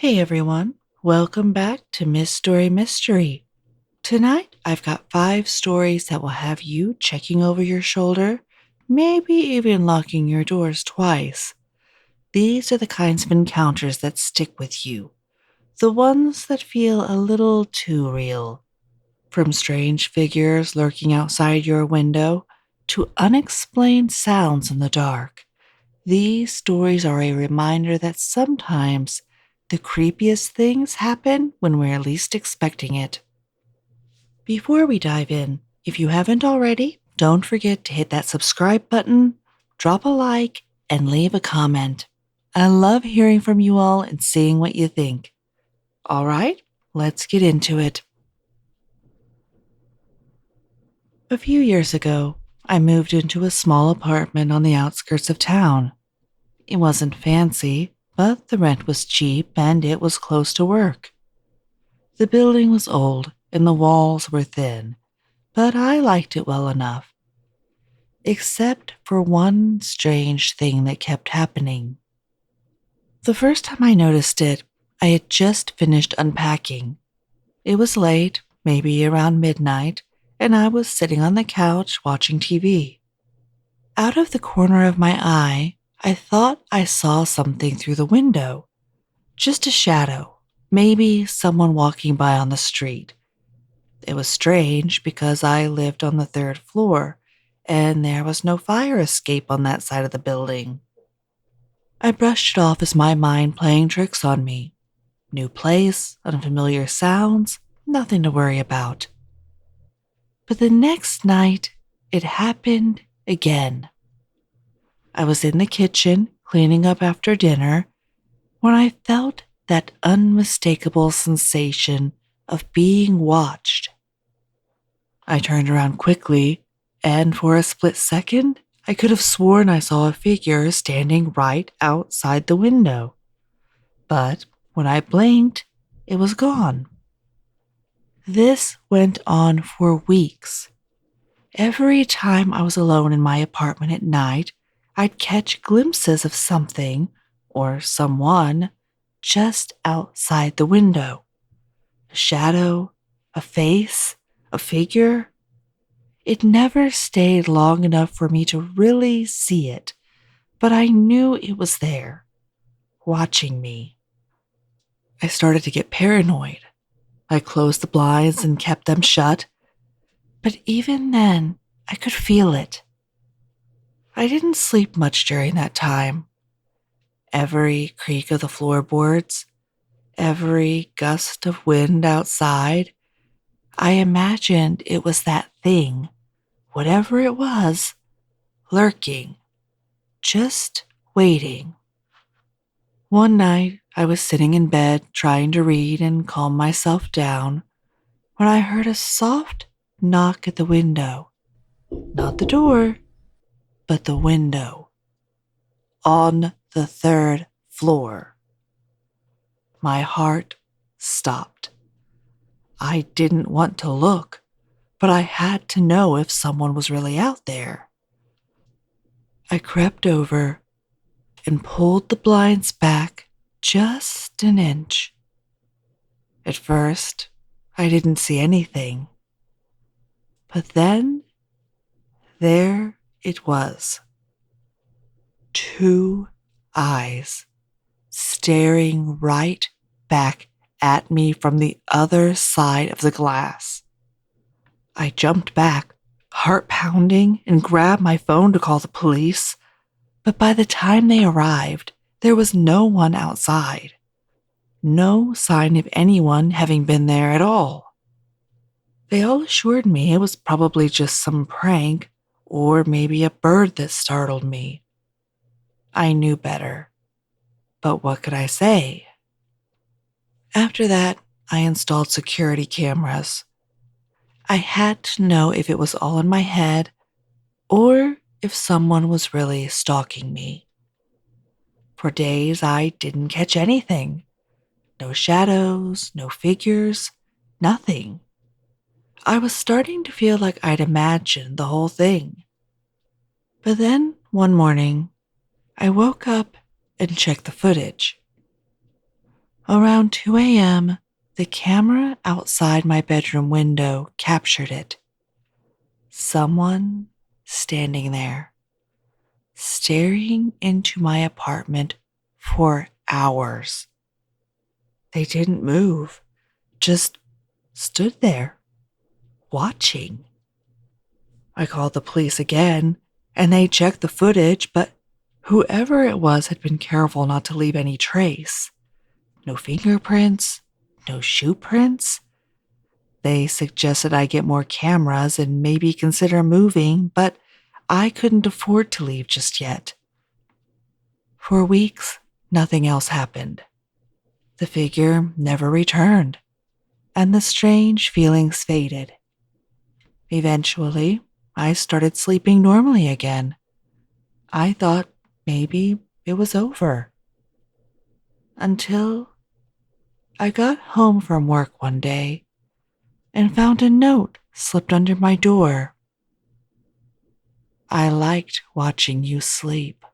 Hey everyone, welcome back to MsStoryMystery. Tonight I've got 5 stories that will have you checking over your shoulder, maybe even locking your doors twice. These are the kinds of encounters that stick with you, the ones that feel a little too real. From strange figures lurking outside your window to unexplained sounds in the dark. These stories are a reminder that sometimes the creepiest things happen when we're least expecting it. Before we dive in, if you haven't already, don't forget to hit that subscribe button, drop a like, and leave a comment. I love hearing from you all and seeing what you think. All right, let's get into it. A few years ago, I moved into a small apartment on the outskirts of town. It wasn't fancy, but the rent was cheap and it was close to work. The building was old and the walls were thin, but I liked it well enough, except for one strange thing that kept happening. The first time I noticed it, I had just finished unpacking. It was late, maybe around midnight, and I was sitting on the couch watching TV. Out of the corner of my eye, I thought I saw something through the window. Just a shadow, maybe someone walking by on the street. It was strange because I lived on the 3rd floor and there was no fire escape on that side of the building. I brushed it off as my mind playing tricks on me. New place, unfamiliar sounds, nothing to worry about. But the next night, it happened again. I was in the kitchen cleaning up after dinner when I felt that unmistakable sensation of being watched. I turned around quickly, and for a split second, I could have sworn I saw a figure standing right outside the window. But when I blinked, it was gone. This went on for weeks. Every time I was alone in my apartment at night, I'd catch glimpses of something or someone just outside the window. A shadow, a face, a figure. It never stayed long enough for me to really see it, but I knew it was there, watching me. I started to get paranoid. I closed the blinds and kept them shut, but even then, I could feel it. I didn't sleep much during that time. Every creak of the floorboards, every gust of wind outside, I imagined it was that thing, whatever it was, lurking, just waiting. One night, I was sitting in bed trying to read and calm myself down when I heard a soft knock at the window. Not the door, but the window. On the 3rd floor. My heart stopped. I didn't want to look, but I had to know if someone was really out there. I crept over and pulled the blinds back just an inch. At first, I didn't see anything. But then, there it was. 2 eyes staring right back at me from the other side of the glass. I jumped back, heart pounding, and grabbed my phone to call the police. But by the time they arrived, there was no one outside. No sign of anyone having been there at all. They all assured me it was probably just some prank or maybe a bird that startled me. I knew better. But what could I say? After that, I installed security cameras. I had to know if it was all in my head or if someone was really stalking me. For days, I didn't catch anything. No shadows, no figures, nothing. I was starting to feel like I'd imagined the whole thing. But then, one morning, I woke up and checked the footage. Around 2 a.m., the camera outside my bedroom window captured it. Someone standing there, staring into my apartment for hours. They didn't move, just stood there, watching. I called the police again, and they checked the footage, but whoever it was had been careful not to leave any trace. No fingerprints, no shoe prints. They suggested I get more cameras and maybe consider moving, but I couldn't afford to leave just yet. For weeks, nothing else happened. The figure never returned, and the strange feelings faded. Eventually, I started sleeping normally again. I thought maybe it was over. Until I got home from work one day and found a note slipped under my door. I liked watching you sleep.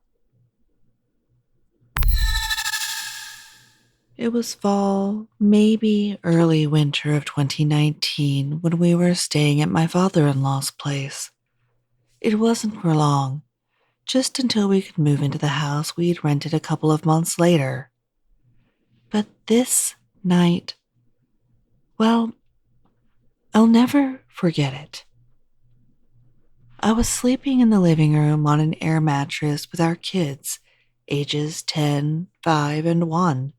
It was fall, maybe early winter of 2019, when we were staying at my father-in-law's place. It wasn't for long, just until we could move into the house we'd rented a couple of months later. But this night, well, I'll never forget it. I was sleeping in the living room on an air mattress with our kids, ages 10, 5, and 1.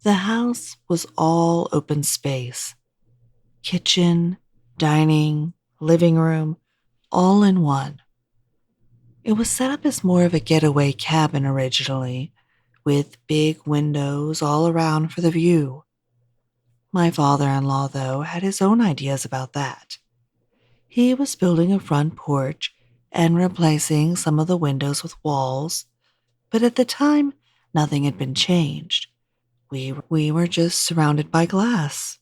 The house was all open space. Kitchen, dining, living room, all in one. It was set up as more of a getaway cabin originally, with big windows all around for the view. My father-in-law, though, had his own ideas about that. He was building a front porch and replacing some of the windows with walls, but at the time, nothing had been changed. We were just surrounded by glass.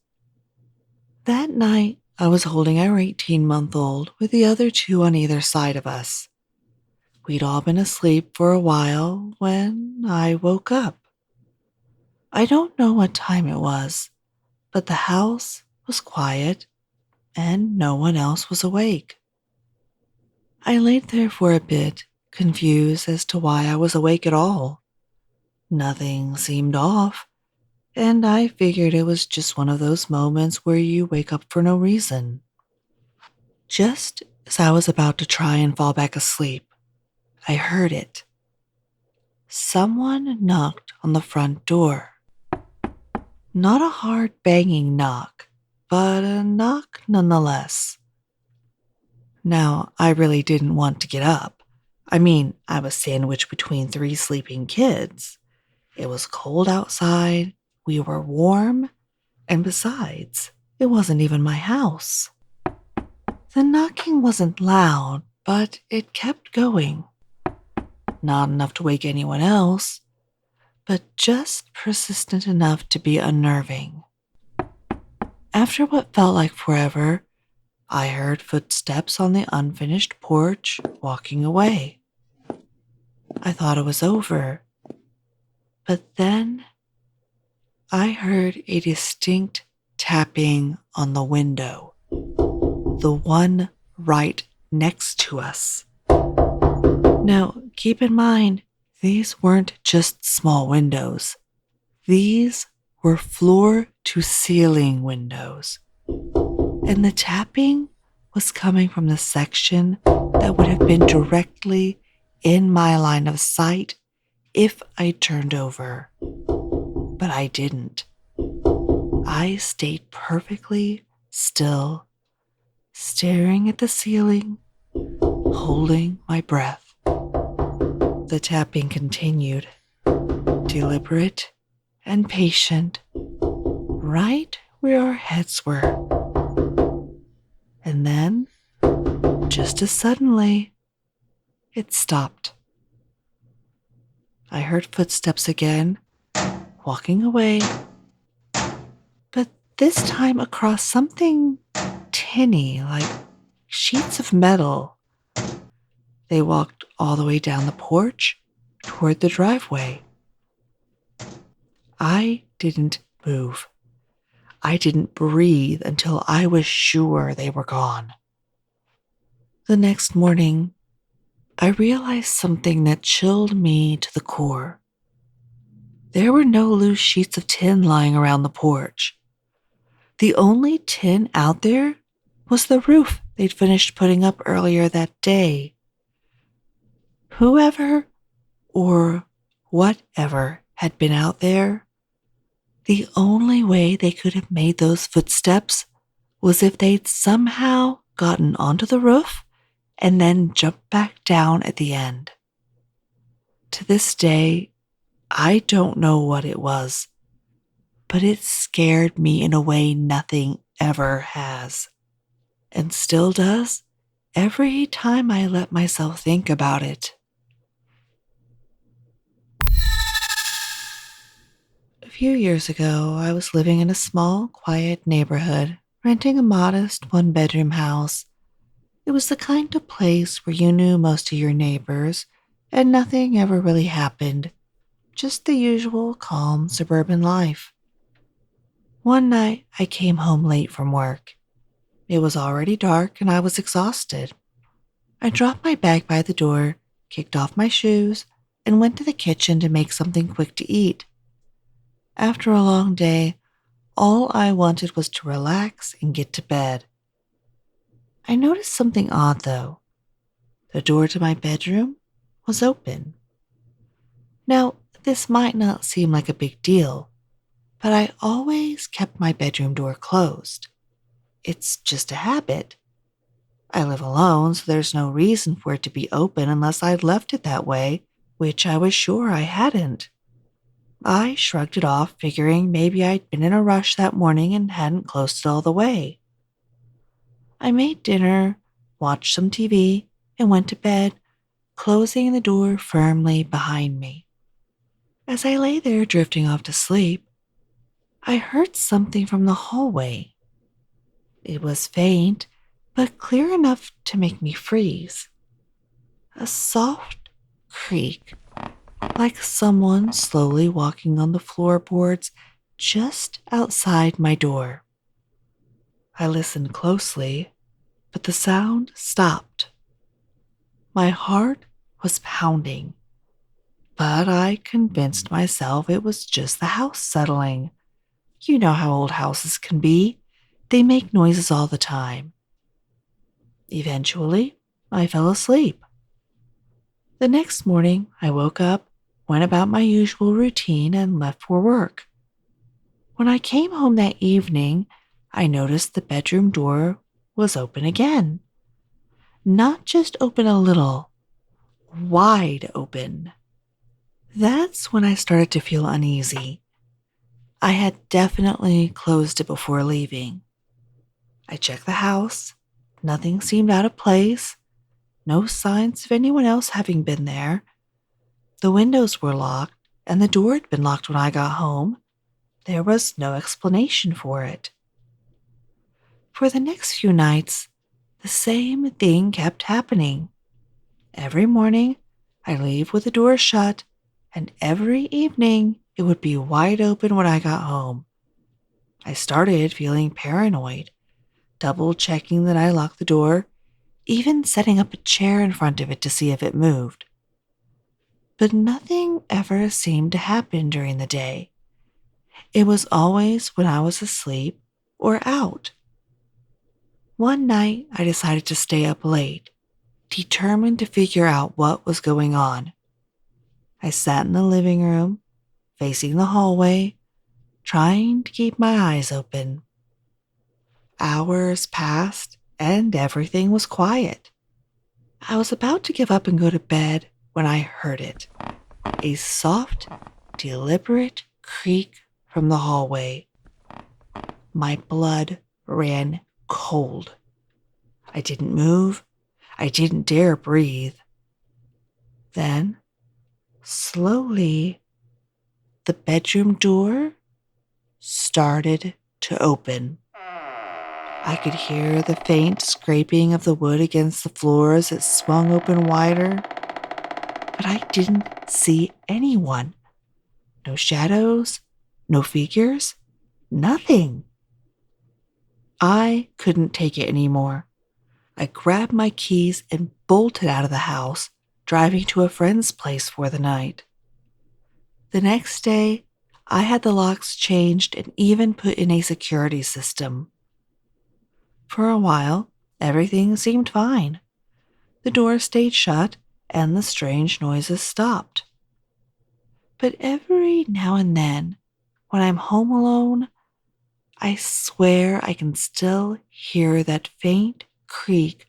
That night, I was holding our 18-month-old with the other two on either side of us. We'd all been asleep for a while when I woke up. I don't know what time it was, but the house was quiet and no one else was awake. I laid there for a bit, confused as to why I was awake at all. Nothing seemed off, and I figured it was just one of those moments where you wake up for no reason. Just as I was about to try and fall back asleep, I heard it. Someone knocked on the front door. Not a hard banging knock, but a knock nonetheless. Now, I really didn't want to get up. I mean, I was sandwiched between 3 sleeping kids. It was cold outside, we were warm, and besides, it wasn't even my house. The knocking wasn't loud, but it kept going. Not enough to wake anyone else, but just persistent enough to be unnerving. After what felt like forever, I heard footsteps on the unfinished porch walking away. I thought it was over, but then I heard a distinct tapping on the window, the one right next to us. Now, keep in mind, these weren't just small windows. These were floor-to-ceiling windows. And the tapping was coming from the section that would have been directly in my line of sight if I turned over. But I didn't. I stayed perfectly still, staring at the ceiling, holding my breath. The tapping continued, deliberate and patient, right where our heads were. And then, just as suddenly, it stopped. I heard footsteps again, walking away, but this time across something tinny, like sheets of metal. They walked all the way down the porch toward the driveway. I didn't move. I didn't breathe until I was sure they were gone. The next morning, I realized something that chilled me to the core. There were no loose sheets of tin lying around the porch. The only tin out there was the roof they'd finished putting up earlier that day. Whoever or whatever had been out there, the only way they could have made those footsteps was if they'd somehow gotten onto the roof and then jumped back down at the end. To this day, I don't know what it was, but it scared me in a way nothing ever has, and still does every time I let myself think about it. A few years ago, I was living in a small, quiet neighborhood, renting a modest one-bedroom house. It was the kind of place where you knew most of your neighbors, and nothing ever really happened. Just the usual calm suburban life. One night, I came home late from work. It was already dark and I was exhausted. I dropped my bag by the door, kicked off my shoes, and went to the kitchen to make something quick to eat. After a long day, all I wanted was to relax and get to bed. I noticed something odd though. The door to my bedroom was open. Now, this might not seem like a big deal, but I always kept my bedroom door closed. It's just a habit. I live alone, so there's no reason for it to be open unless I'd left it that way, which I was sure I hadn't. I shrugged it off, figuring maybe I'd been in a rush that morning and hadn't closed it all the way. I made dinner, watched some TV, and went to bed, closing the door firmly behind me. As I lay there drifting off to sleep, I heard something from the hallway. It was faint, but clear enough to make me freeze. A soft creak, like someone slowly walking on the floorboards just outside my door. I listened closely, but the sound stopped. My heart was pounding, but I convinced myself it was just the house settling. You know how old houses can be. They make noises all the time. Eventually, I fell asleep. The next morning, I woke up, went about my usual routine, and left for work. When I came home that evening, I noticed the bedroom door was open again. Not just open a little, wide open. That's when I started to feel uneasy. I had definitely closed it before leaving. I checked the house. Nothing seemed out of place. No signs of anyone else having been there. The windows were locked, and the door had been locked when I got home. There was no explanation for it. For the next few nights, the same thing kept happening. Every morning, I'd leave with the door shut, and every evening, it would be wide open when I got home. I started feeling paranoid, double checking that I locked the door, even setting up a chair in front of it to see if it moved. But nothing ever seemed to happen during the day. It was always when I was asleep or out. One night, I decided to stay up late, determined to figure out what was going on. I sat in the living room, facing the hallway, trying to keep my eyes open. Hours passed, and everything was quiet. I was about to give up and go to bed when I heard it. A soft, deliberate creak from the hallway. My blood ran cold. I didn't move. I didn't dare breathe. Then, slowly, the bedroom door started to open. I could hear the faint scraping of the wood against the floor as it swung open wider, but I didn't see anyone. No shadows, No figures. Nothing. I couldn't take it anymore. I grabbed my keys and bolted out of the house, driving to a friend's place for the night. The next day, I had the locks changed and even put in a security system. For a while, everything seemed fine. The door stayed shut and the strange noises stopped. But every now and then, when I'm home alone, I swear I can still hear that faint creak,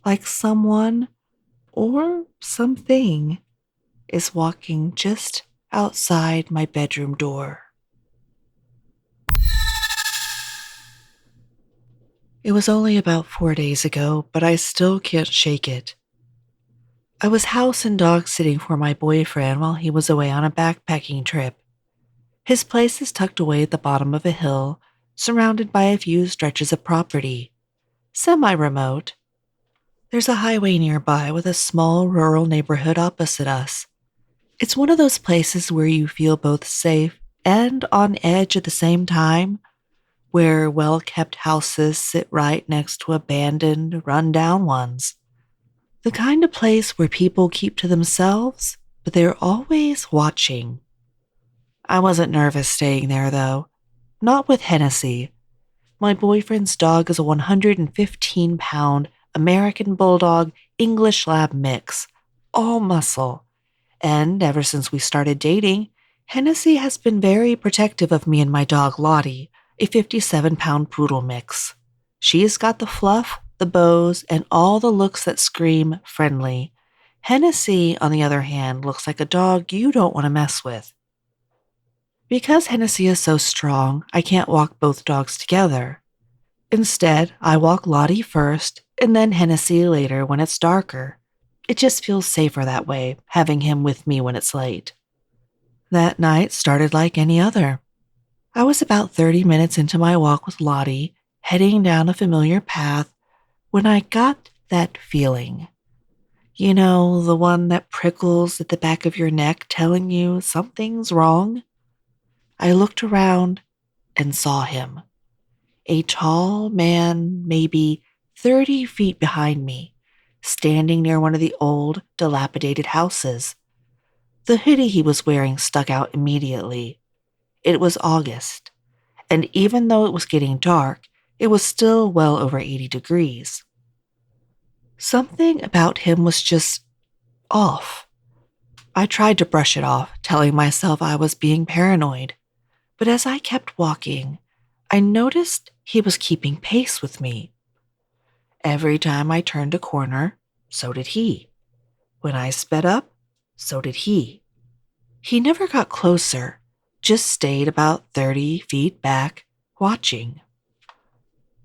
like someone or something is walking just outside my bedroom door. It was only about 4 days ago, but I still can't shake it. I was house and dog sitting for my boyfriend while he was away on a backpacking trip. His place is tucked away at the bottom of a hill, surrounded by a few stretches of property. Semi-remote. There's a highway nearby with a small rural neighborhood opposite us. It's one of those places where you feel both safe and on edge at the same time, where well-kept houses sit right next to abandoned, run-down ones. The kind of place where people keep to themselves, but they're always watching. I wasn't nervous staying there, though. Not with Hennessy. My boyfriend's dog is a 115-pound American Bulldog English Lab mix, all muscle. And ever since we started dating, Hennessy has been very protective of me and my dog Lottie, a 57-pound poodle mix. She's got the fluff, the bows, and all the looks that scream friendly. Hennessy, on the other hand, looks like a dog you don't want to mess with. Because Hennessy is so strong, I can't walk both dogs together. Instead, I walk Lottie first, and then Hennessy later when it's darker. It just feels safer that way, having him with me when it's late. That night started like any other. I was about 30 minutes into my walk with Lottie, heading down a familiar path, when I got that feeling. You know, the one that prickles at the back of your neck telling you something's wrong? I looked around and saw him. A tall man, maybe 30 feet behind me, standing near one of the old, dilapidated houses. The hoodie he was wearing stuck out immediately. It was August, and even though it was getting dark, it was still well over 80 degrees. Something about him was just off. I tried to brush it off, telling myself I was being paranoid. But as I kept walking, I noticed he was keeping pace with me. Every time I turned a corner, so did he. When I sped up, so did he. He never got closer, just stayed about 30 feet back, watching.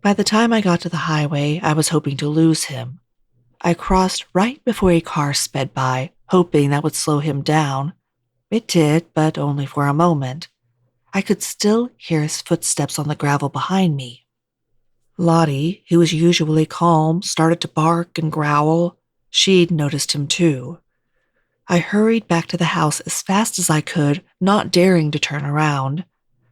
By the time I got to the highway, I was hoping to lose him. I crossed right before a car sped by, hoping that would slow him down. It did, but only for a moment. I could still hear his footsteps on the gravel behind me. Lottie, who was usually calm, started to bark and growl. She'd noticed him too. I hurried back to the house as fast as I could, not daring to turn around.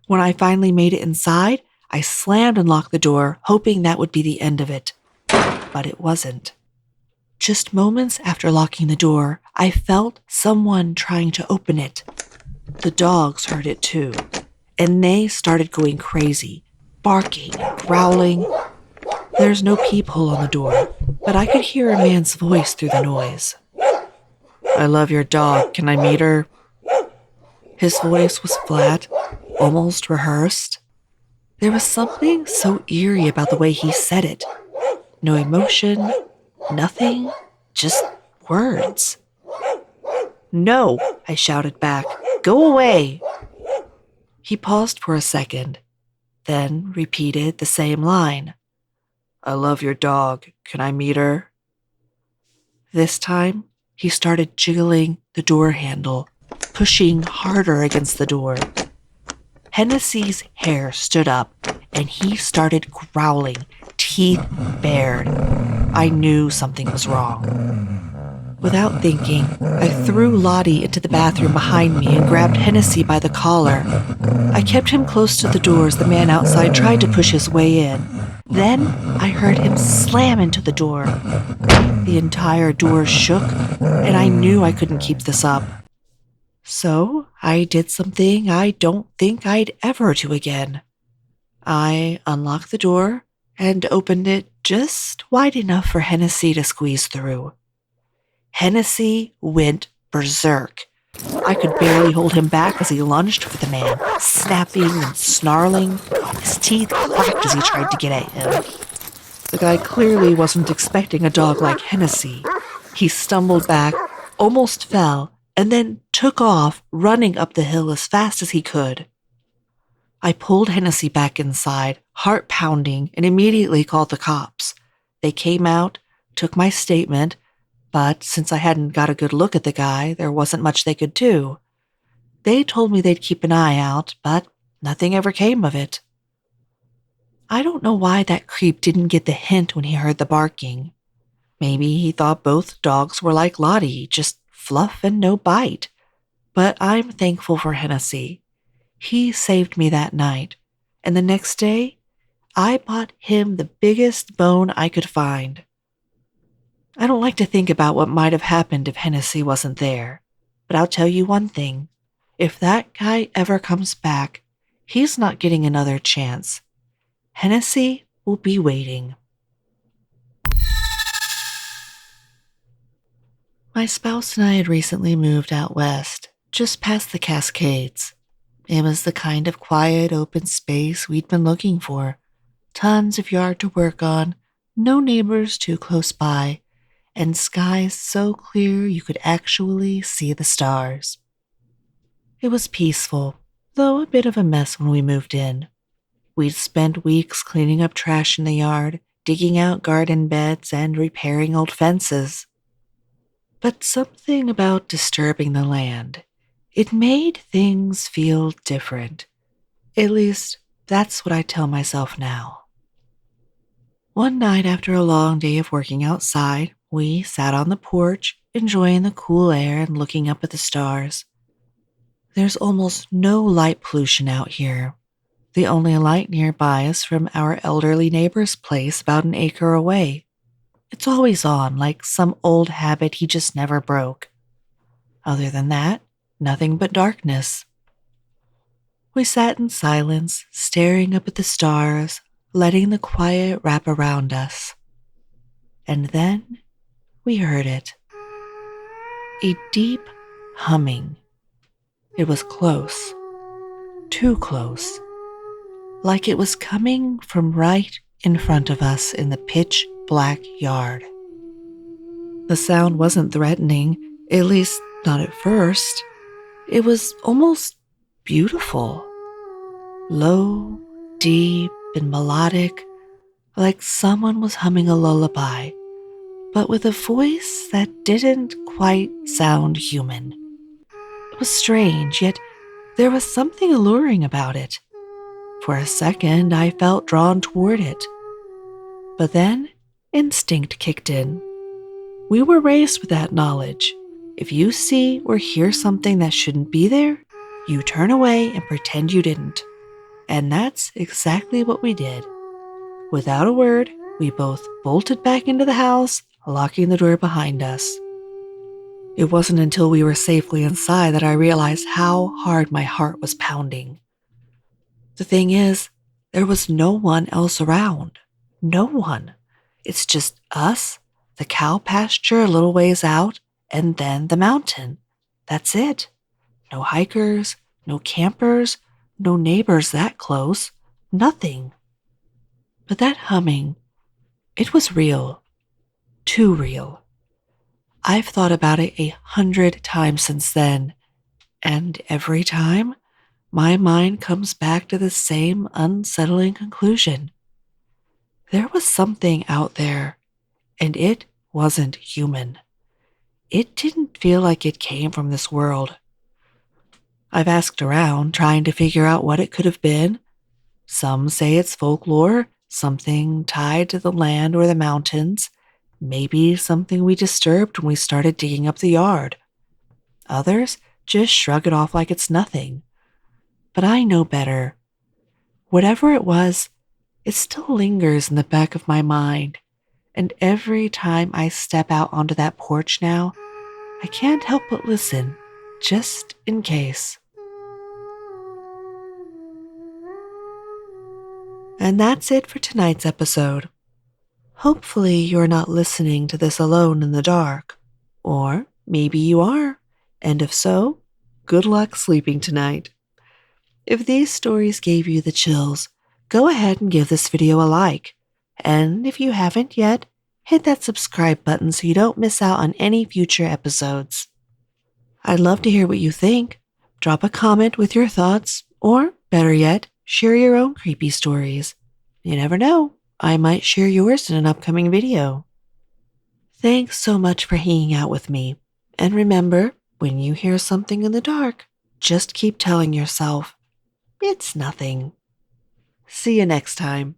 When I finally made it inside, I slammed and locked the door, hoping that would be the end of it. But it wasn't. Just moments after locking the door, I felt someone trying to open it. The dogs heard it too, and they started going crazy, barking, growling. There's no peephole on the door, but I could hear a man's voice through the noise. "I love your dog. Can I meet her?" His voice was flat, almost rehearsed. There was something so eerie about the way he said it. No emotion, nothing, just words. "No," I shouted back. "Go away." He paused for a second, then repeated the same line. "I love your dog. Can I meet her?" This time, he started jiggling the door handle, pushing harder against the door. Hennessy's hair stood up, and he started growling, teeth bared. I knew something was wrong. Without thinking, I threw Lottie into the bathroom behind me and grabbed Hennessy by the collar. I kept him close to the door as the man outside tried to push his way in. Then I heard him slam into the door. The entire door shook, and I knew I couldn't keep this up. So I did something I don't think I'd ever do again. I unlocked the door and opened it just wide enough for Hennessy to squeeze through. Hennessy went berserk. I could barely hold him back as he lunged for the man, snapping and snarling. His teeth cracked as he tried to get at him. The guy clearly wasn't expecting a dog like Hennessy. He stumbled back, almost fell, and then took off, running up the hill as fast as he could. I pulled Hennessy back inside, heart pounding, and immediately called the cops. They came out, took my statement, but since I hadn't got a good look at the guy, there wasn't much they could do. They told me they'd keep an eye out, but nothing ever came of it. I don't know why that creep didn't get the hint when he heard the barking. Maybe he thought both dogs were like Lottie, just fluff and no bite. But I'm thankful for Hennessy. He saved me that night, and the next day, I bought him the biggest bone I could find. I don't like to think about what might have happened if Hennessy wasn't there, but I'll tell you one thing. If that guy ever comes back, he's not getting another chance. Hennessy will be waiting. My spouse and I had recently moved out west, just past the Cascades. It was the kind of quiet, open space we'd been looking for. Tons of yard to work on, no neighbors too close by, and skies so clear you could actually see the stars. It was peaceful, though a bit of a mess when we moved in. We'd spent weeks cleaning up trash in the yard, digging out garden beds, and repairing old fences. But something about disturbing the land, it made things feel different. At least, that's what I tell myself now. One night after a long day of working outside, we sat on the porch, enjoying the cool air and looking up at the stars. There's almost no light pollution out here. The only light nearby is from our elderly neighbor's place about an acre away. It's always on, like some old habit he just never broke. Other than that, nothing but darkness. We sat in silence, staring up at the stars, letting the quiet wrap around us. And then we heard it. A deep humming. It was close. Too close. Like it was coming from right in front of us in the pitch-black yard. The sound wasn't threatening, at least not at first. It was almost beautiful. Low, deep, and melodic, like someone was humming a lullaby, but with a voice that didn't quite sound human. It was strange, yet there was something alluring about it. For a second, I felt drawn toward it. But then, instinct kicked in. We were raised with that knowledge. If you see or hear something that shouldn't be there, you turn away and pretend you didn't. And that's exactly what we did. Without a word, we both bolted back into the house, locking the door behind us. It wasn't until we were safely inside that I realized how hard my heart was pounding. The thing is, there was no one else around. No one. It's just us, the cow pasture a little ways out, and then the mountain. That's it. No hikers, no campers, no neighbors that close. Nothing. But that humming, it was real. Too real. I've thought about it 100 times since then, and every time, my mind comes back to the same unsettling conclusion. There was something out there, and it wasn't human. It didn't feel like it came from this world. I've asked around, trying to figure out what it could have been. Some say it's folklore, something tied to the land or the mountains. Maybe something we disturbed when we started digging up the yard. Others just shrug it off like it's nothing. But I know better. Whatever it was, it still lingers in the back of my mind. And every time I step out onto that porch now, I can't help but listen, just in case. And that's it for tonight's episode. Hopefully, you're not listening to this alone in the dark. Or maybe you are. And if so, good luck sleeping tonight. If these stories gave you the chills, go ahead and give this video a like. And if you haven't yet, hit that subscribe button so you don't miss out on any future episodes. I'd love to hear what you think. Drop a comment with your thoughts, or better yet, share your own creepy stories. You never know, I might share yours in an upcoming video. Thanks so much for hanging out with me. And remember, when you hear something in the dark, just keep telling yourself, it's nothing. See you next time.